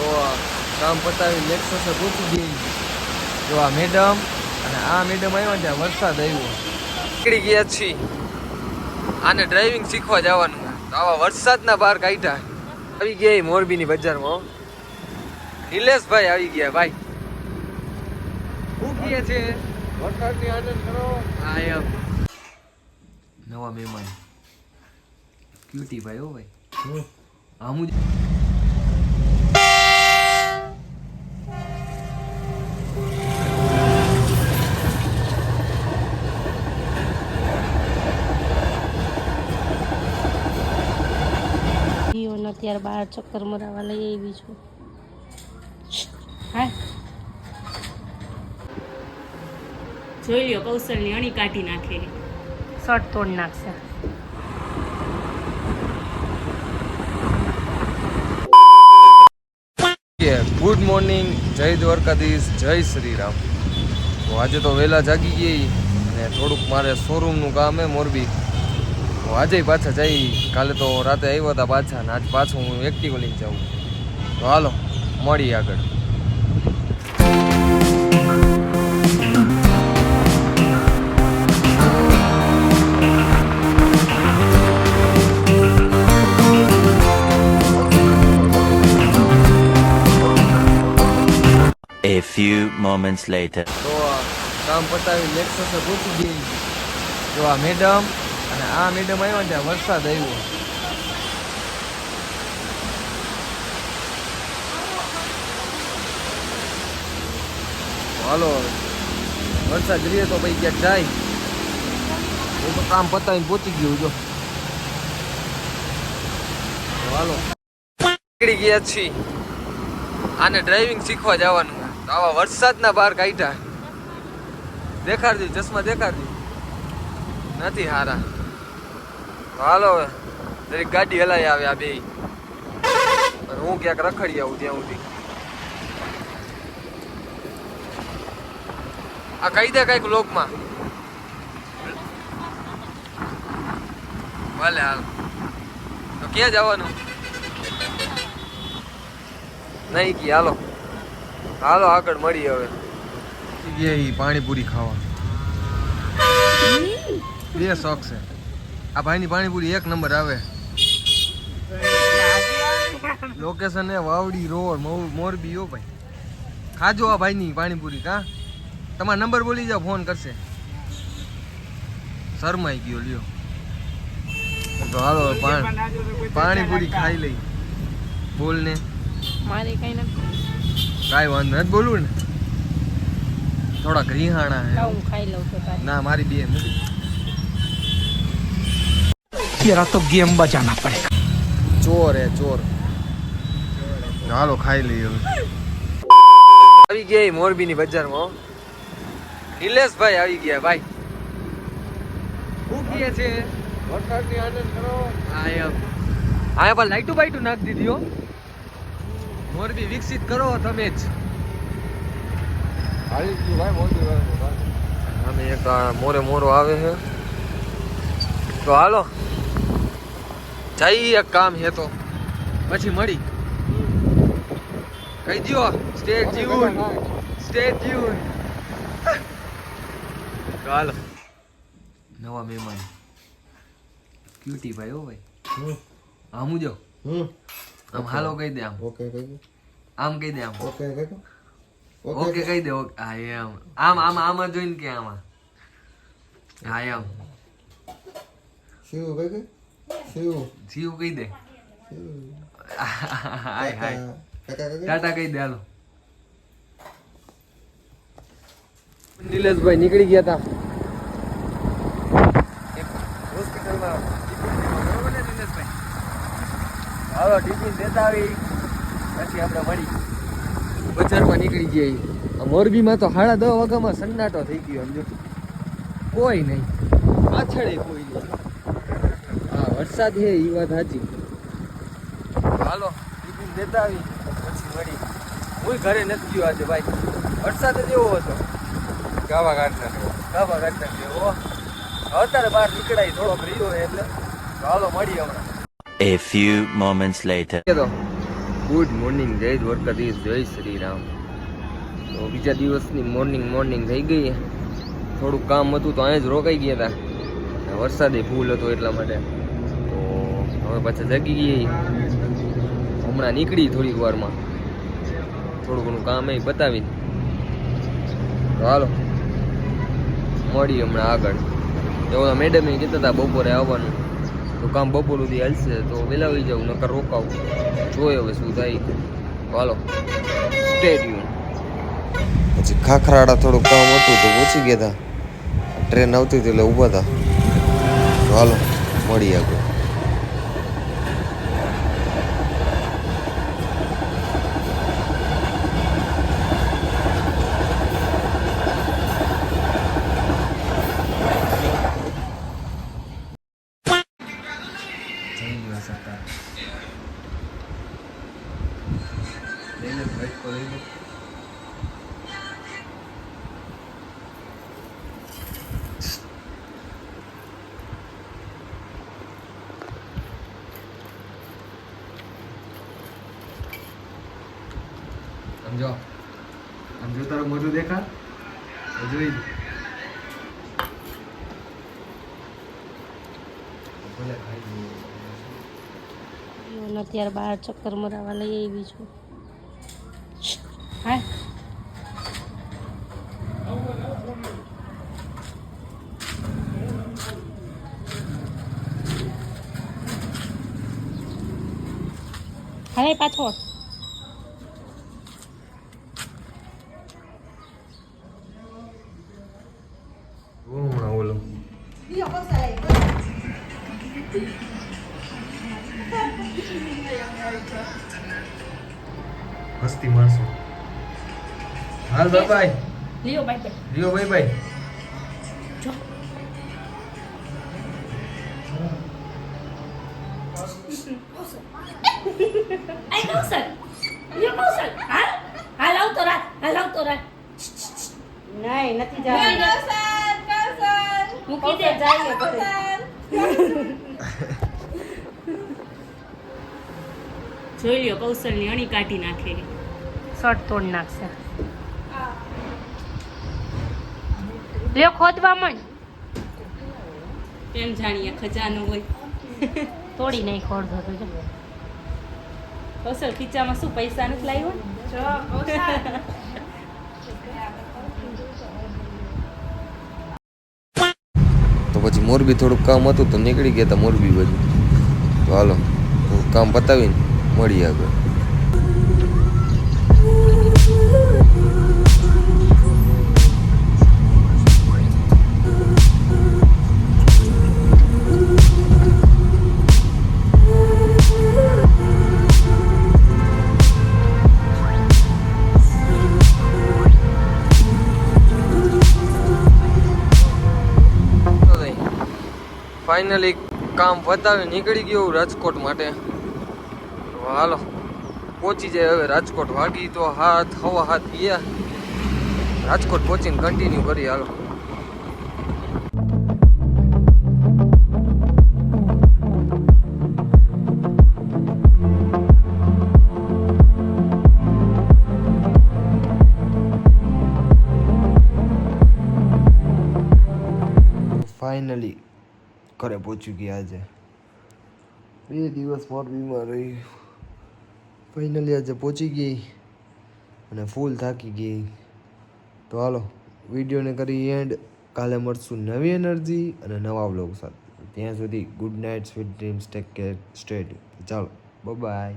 તો કામ પતાવી લેક્ચર પૂછી ગઈ. જો આ મેડમ અને આ મેડમ આવ્યા ત્યાં વરસાદ આવ્યો. નીકળી ગયા છીએ. આને ડ્રાઇવિંગ શીખવા જવાનું. તો આવા વરસાદના બહાર કાઢ્યા. આવી ગયા મોરબીની બજારમાં. નિલેશભાઈ આવી ગયા ભાઈ. શું કહે છે? વરસાદની આનંદ કરો. હા એમ. નવા મહેમાન ક્યુટી ભાઈ. હો ભાઈ આમુ અત્યારે બહાર ચક્કર મરાવા લઈ આવી છું. હા જોઈ લ્યો, કૌશલની અણી કાઢી નાખે, શર્ટ તોડ નાખશે. ગુડ મોર્નિંગ, જય દ્વારકાધીશ, જય શ્રી રામ. તો આજે તો વહેલા જાગી ગઈ અને થોડુંક મારે શોરૂમનું કામ હે મોરબી. તો આજે પાછા જઈ. કાલે તો રાતે આવ્યા હતા પાછા, ને આજ પાછું હું એક્ટિવ લઈને જાઉં. તો હાલો મળીએ આગળ. A few moments later. તો કામ પતાવી લેક્ચર પૂછી ગઈ. જો આ મેડમ અને આ મેડમ આવ્યા ત્યાં વરસાદ આવ્યો. હાલો વરસાદ રહીએ તો ભાઈ ક્યાંક જાય. હું તો કામ પતાવીને પહોંચી ગયું. જો હાલો નીકળી ગયા છીએ. આને ડ્રાઇવિંગ શીખવા જવાનું. તો આવા વરસાદના બહાર કાઢ્યા. દેખાડજો ચશ્મા, દેખાડજો. નથી હારા. હાલો હવે દરેક ગાડી હલાઈ આવે આ બે. હું ક્યાંક રખડી આવું ત્યાં સુધી. આ કહી દે કઈક લોકમાં. ભલે હાલ. તો ક્યાં જવાનું? નહીં કી હાલો હાલો આગળ મળીએ હવે. પાણીપુરી ખાવા બે શોખ છે. આ ભાઈની પાણીપુરી એક નંબર આવે. લોકેશન એ વાવડી રોડ મોરબી. હો ભાઈ ખાજો આ ભાઈની પાણીપુરી. કા તમારો નંબર બોલી જાઓ, ફોન કરશે. શરમાઈ ગયો લ્યો. તો હાલો પાણીપુરી ખાઈ લઈ. બોલ ને. મારે કઈ નથી, કાંઈ વાંધો નથી બોલવું ને. થોડાક રીહાણા હે. હું ખાઈ લઉં તો તારી. ના મારી બે નથી. तेरा तो गेम बजाना पड़ेगा. ચોર હે ચોર. હાલો ખાઈ લઈએ હવે. આવી ગયા મોરબીની બજારમાં. નિલેશભાઈ આવી ગયા ભાઈ. શું કહે છે? વરસાદની આનંદ કરો. હા એમ. હા પણ લાઈટું બાઈટું નાખી દીધી હો. મોરબી વિકસિત કરો તમે જ. અમે એક મોરે મોરો આવે છે. તો હાલો જઈ. એક કામ હે તો પછી મળી. કહી દો સ્ટે ટ્યુન, સ્ટે ટ્યુન. હાલો નવા મહેમાન ક્યુટી ભાઈ. હો ભાઈ આમ જો. આમ હાલો કહી દે. આમ ઓકે કહી દે. આમ કહી દે. આમ ઓકે કહી દે. ઓકે કહી દે. ઓકે હા એમ. આમ આમ આમાં જોઈને કે આમાં. હા એમ. શિવ કહી દે. શિવ જીવ કહી દે. હાય હાય કાકા કહી દે. ટાટા કહી દે. હાલો નિલેશભાઈ નીકળી ગયા હતા હોસ્પિટલમાં. બરોબર ને નિલેશભાઈ? હાલો ટિફિન દેતા આવી પછી આપણે મળી. બજારમાં નીકળી ગયા. મોરબીમાં તો 10:30 વાગ્યામાં સન્નાટો થઈ ગયો. સમજો કોઈ નહીં, પાછળ કોઈ નહીં. હા વરસાદ છે એ વાત સાચી. હાલો ટિફિન દેતા આવી પછી મળી. હું ઘરે નથી ગયો આજે ભાઈ. વરસાદ જ એવો હતો. ગાવા કાઢતા જેવો. અત્યારે બહાર નીકળાય થોડોક રહ્યો એટલે. હાલો મળીએ હમણાં. A few moments later. Good morning, જય દ્વારકાધીશ, જય શ્રી રામ. તો બીજા દિવસની મોર્નિંગ થઈ ગઈ. થોડુંક કામ હતું તો અહીંયા જ રોકાઈ ગયા હતા. વરસાદે ફૂલ હતો એટલા માટે. તો હવે પાછા જાગી ગઈ. હમણાં નીકળી થોડીક વારમાં. થોડું ઘણું કામ એ બતાવીને તો હાલો મળીએ હમણાં આગળ. એવું મેડમે કહેતા હતા બપોરે આવવાનું, તો કામ બપોર સુધી હાલશે તો વહેલા આવી જાઉં, નકર રોકાવું. જોઈએ હવે શું થાય. હાલો સ્ટે ટ્યુન. પછી ખાખરાડા થોડું કામ હતું તો પહોંચી ગયા હતા. ટ્રેન આવતી હતી એટલે ઊભા હતા. તો હાલો મળીએ આગળ. સમજો તારો મોઢું દેખા જોઈ અત્યારે બહાર ચક્કર મરાવા લઈ આવી છું. હા હવે પાછો હમણાં ઓલો મસ્તી માણસો. હાલ બાય લ્યો બાય રિયો બાય. જો આઈ કૌશલ લ્યો કૌશલ હાલ આવતો રાત નહીં નથી જવાનું મૂકી દે જાય ઘરે જોઈ લ્યો કૌશલની અણી કાઢી નાખે, શર્ટ તોડી નાખશે. લ્યો ખોદવા માંડ. એમ જાણીએ ખજાનો હોય તોડી નહીં ખોડતો તો જો કૌશલ ખીચામાં શું પૈસા નથી લાવ્યો તો પછી મોરબી થોડુંક કામ હતું તો નીકળી ગયા હતા મોરબી બાજુ. તો હાલો કામ પતાવીને મળીએ આગળ. ફાઇનલી કામ પતાવી નીકળી ગયો રાજકોટ માટે. તો હાલો પહોંચી જાય હવે રાજકોટ. વાગી તો હવા હાથ ગયા. રાજકોટ પહોંચીને કન્ટિન્યુ કરી. હાલો ફાઇનલી ઘરે પહોંચી ગયા. આજે 2 દિવસ મોરબીમાં રહી. ફાઇનલી આજે પહોંચી ગઈ અને ફૂલ થાકી ગઈ. તો હાલો વિડીયોને કરી એન્ડ. કાલે મળશું નવી એનર્જી અને નવા વ્લોગ સાથે. ત્યાં સુધી good night, sweet dreams, take care, stay tune. ચાલો બાય.